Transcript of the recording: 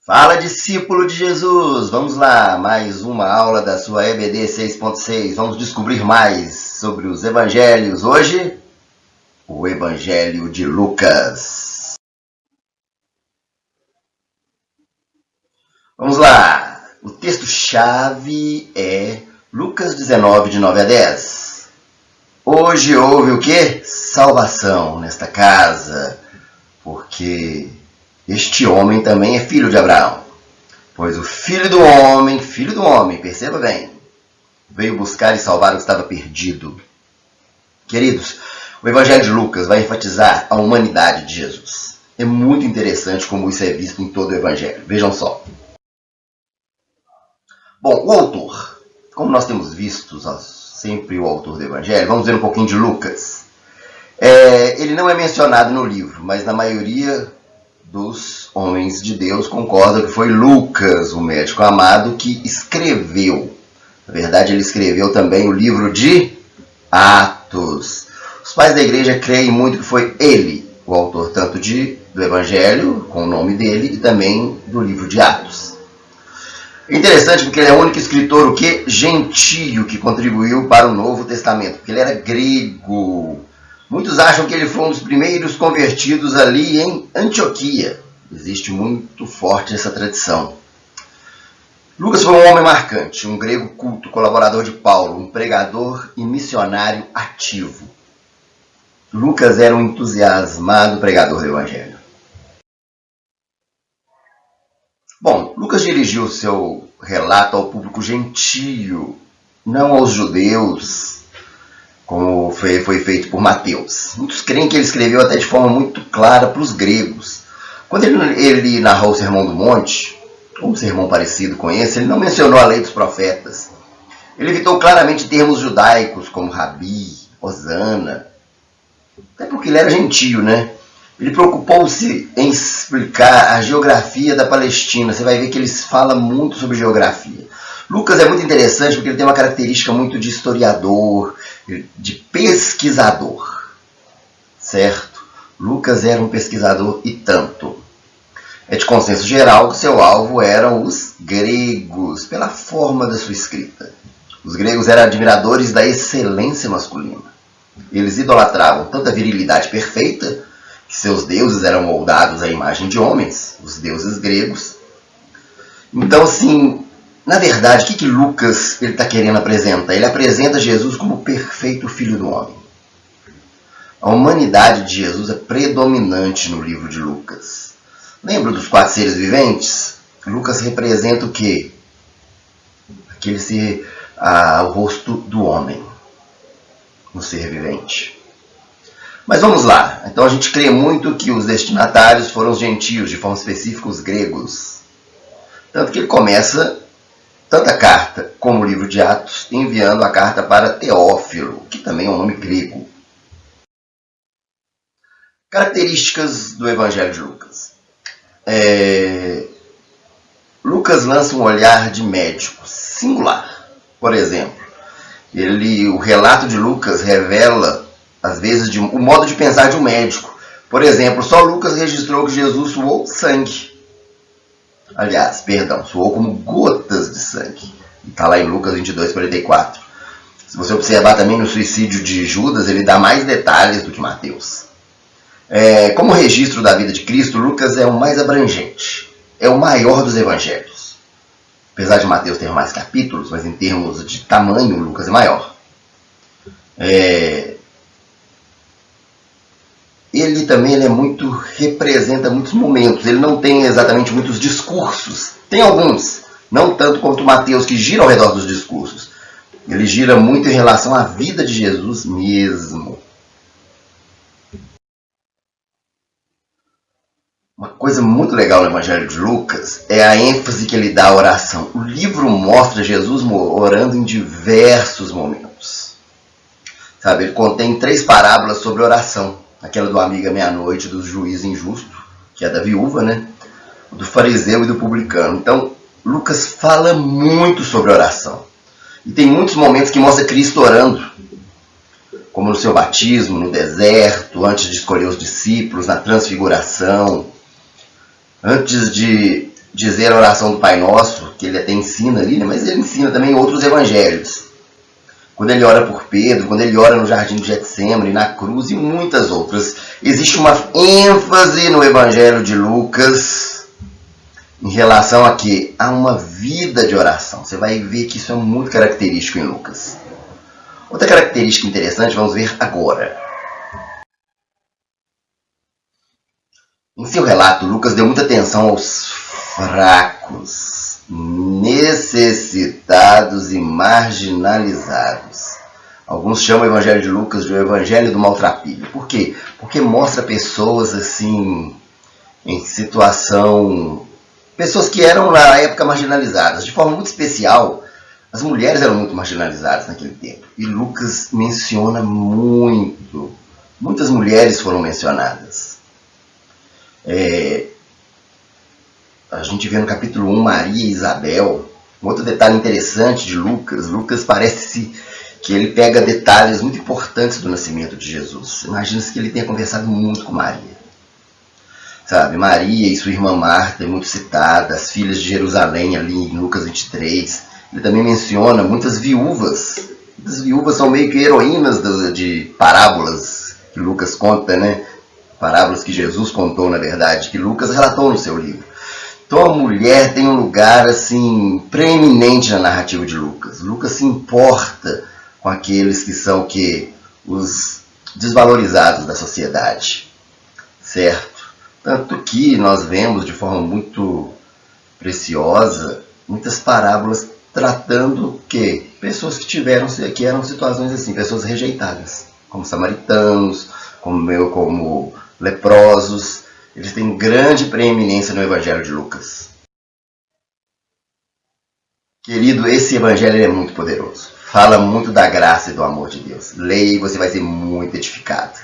Fala, discípulo de Jesus! Vamos lá, mais uma aula da sua EBD 6.6. Vamos descobrir mais sobre os evangelhos. Hoje, o Evangelho de Lucas. Vamos lá! O texto-chave é Lucas 19, de 9 a 10. Hoje houve o quê? Salvação nesta casa, porque este homem também é filho de Abraão. Pois o filho do homem, perceba bem, veio buscar e salvar o que estava perdido. Queridos, o Evangelho de Lucas vai enfatizar a humanidade de Jesus. É muito interessante como isso é visto em todo o Evangelho. Vejam só. Bom, o autor, como nós temos visto sempre o autor do Evangelho, vamos ver um pouquinho de Lucas. Ele não é mencionado no livro, mas na maioria dos homens de Deus concordam que foi Lucas, o médico amado, que escreveu. Na verdade, ele escreveu também o livro de Atos. Os pais da igreja creem muito que foi ele o autor tanto do Evangelho, com o nome dele, e também do livro de Atos. É interessante porque ele é o único escritor gentio que contribuiu para o Novo Testamento, porque ele era grego. Muitos acham que ele foi um dos primeiros convertidos ali em Antioquia. Existe muito forte essa tradição. Lucas foi um homem marcante, um grego culto, colaborador de Paulo, um pregador e missionário ativo. Lucas era um entusiasmado pregador do Evangelho. Bom, Lucas dirigiu seu relato ao público gentio, não aos judeus, como foi feito por Mateus. Muitos creem que ele escreveu até de forma muito clara para os gregos. Quando ele narrou o Sermão do Monte, ou um sermão parecido com esse, ele não mencionou a lei dos profetas. Ele evitou claramente termos judaicos como Rabi, Hosana, até porque ele era gentio, né? Ele preocupou-se em explicar a geografia da Palestina. Você vai ver que ele fala muito sobre geografia. Lucas é muito interessante porque ele tem uma característica muito de historiador, de pesquisador, certo? Lucas era um pesquisador e tanto. É de consenso geral que seu alvo eram os gregos, pela forma da sua escrita. Os gregos eram admiradores da excelência masculina. Eles idolatravam tanto a virilidade perfeita, que seus deuses eram moldados à imagem de homens, os deuses gregos. Então, assim, na verdade, o que Lucas está querendo apresentar? Ele apresenta Jesus como o perfeito filho do homem. A humanidade de Jesus é predominante no livro de Lucas. Lembra dos 4 seres viventes? Lucas representa o quê? O rosto do homem, no ser vivente. Mas vamos lá. Então a gente crê muito que os destinatários foram os gentios, de forma específica os gregos. Tanto que ele começa tanto a carta como o livro de Atos enviando a carta para Teófilo, que também é um nome grego. Características do Evangelho de Lucas. Lucas lança um olhar de médico singular. Por exemplo, o relato de Lucas revela às vezes o modo de pensar de um médico. Por exemplo, só Lucas registrou que Jesus suou sangue. Suou como gotas de sangue. Está lá em Lucas 22:44. Se você observar também no suicídio de Judas, ele dá mais detalhes do que Mateus. Como registro da vida de Cristo, Lucas é o mais abrangente. É o maior dos evangelhos. Apesar de Mateus ter mais capítulos, mas em termos de tamanho, Lucas é maior. Ele também representa muitos momentos. Ele não tem exatamente muitos discursos. Tem alguns, não tanto quanto Mateus, que gira ao redor dos discursos. Ele gira muito em relação à vida de Jesus mesmo. Uma coisa muito legal no Evangelho de Lucas é a ênfase que ele dá à oração. O livro mostra Jesus orando em diversos momentos. Ele contém 3 parábolas sobre oração. Aquela do amigo à meia-noite, do juiz injusto, que é da viúva, né? Do fariseu e do publicano. Então, Lucas fala muito sobre oração. E tem muitos momentos que mostra Cristo orando, como no seu batismo, no deserto, antes de escolher os discípulos, na transfiguração, antes de dizer a oração do Pai Nosso, que ele até ensina ali, né? Mas ele ensina também outros evangelhos. Quando ele ora por Pedro, quando ele ora no jardim de Getsêmani, na cruz e muitas outras. Existe uma ênfase no evangelho de Lucas em relação a quê? A uma vida de oração. Você vai ver que isso é muito característico em Lucas. Outra característica interessante, vamos ver agora. Em seu relato, Lucas deu muita atenção aos fracos, necessitados e marginalizados. Alguns chamam o Evangelho de Lucas de o Evangelho do Maltrapilho. Por quê? Porque mostra pessoas assim, em situação... Pessoas que eram na época marginalizadas. De forma muito especial, as mulheres eram muito marginalizadas naquele tempo. E Lucas menciona muito. Muitas mulheres foram mencionadas. A gente vê no capítulo 1 Maria e Isabel. Um outro detalhe interessante de Lucas. Lucas parece que ele pega detalhes muito importantes do nascimento de Jesus. Imagina-se que ele tenha conversado muito com Maria. Sabe, Maria e sua irmã Marta é muito citada, as filhas de Jerusalém ali em Lucas 23. Ele também menciona muitas viúvas. Muitas viúvas são meio que heroínas de parábolas que Lucas conta, né? Parábolas que Jesus contou, na verdade, que Lucas relatou no seu livro. Então a mulher tem um lugar assim preeminente na narrativa de Lucas. Lucas se importa com aqueles que são os desvalorizados da sociedade, certo? Tanto que nós vemos de forma muito preciosa muitas parábolas tratando que pessoas que eram situações assim, pessoas rejeitadas, como samaritanos, como leprosos. Eles têm grande preeminência no Evangelho de Lucas. Querido, esse Evangelho é muito poderoso. Fala muito da graça e do amor de Deus. Leia e você vai ser muito edificado.